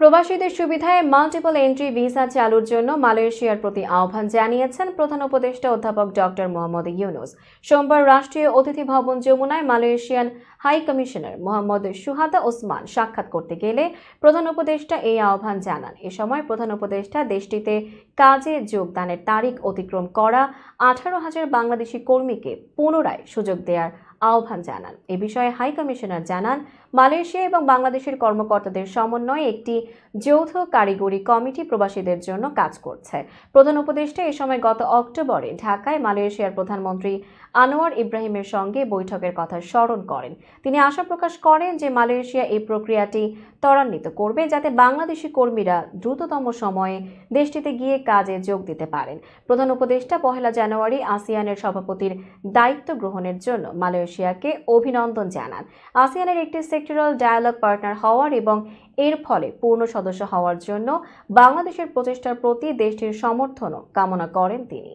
প্রবাসীদের সুবিধায় multiple entry visa চালুর জন্য মালয়েশিয়ার প্রতি আহ্বান জানিয়েছেন প্রধান উপদেষ্টা অধ্যাপক ডক্টর মোহাম্মদ ইউনুস। সোমবার রাষ্ট্রীয় অতিথি ভবন যমুনায় Malaysian high commissioner Mohammad Suhada Osman সাক্ষাৎ করতে গেলে প্রধান উপদেষ্টা এই আহ্বান জানান। এ সময় প্রধান উপদেষ্টা দেশটিতে কাজে যোগদানের তারিখ অতিক্রম করা 18,000 বাংলাদেশি কর্মীকে পুনরায় সুযোগ দেওয়ার আহ্বান জানান। এ বিষয়ে হাই কমিশনার জানান, মালয়েশিয়া এবং বাংলাদেশের কর্মকর্তাদের সমন্বয়ে একটি যৌথ কারিগরি কমিটি প্রবাসীদের জন্য কাজ করছে। প্রধান উপদেষ্টা এ সময় গত অক্টোবরে ঢাকায় মালয়েশিয়ার প্রধানমন্ত্রী আনোয়ার ইব্রাহিমের সঙ্গে বৈঠকের কথা স্মরণ করেন। তিনি আশা প্রকাশ করেন যে মালয়েশিয়া এই প্রক্রিয়াটি ত্বরান্বিত করবে, যাতে বাংলাদেশি কর্মীরা দ্রুততম সময়ে দেশটিতে গিয়ে কাজে যোগ দিতে পারেন। প্রধান উপদেষ্টা 1 জানুয়ারি আসিয়ানের সভাপতির দায়িত্ব গ্রহণের জন্য মালয়েশিয়াকে অভিনন্দন জানান। আসিয়ানের একটি সেক্টরাল ডায়ালগ পার্টনার হওয়ার এবং এর ফলে পূর্ণ সদস্য হওয়ার জন্য বাংলাদেশের প্রচেষ্টার প্রতি দেশটির সমর্থনও কামনা করেন তিনি।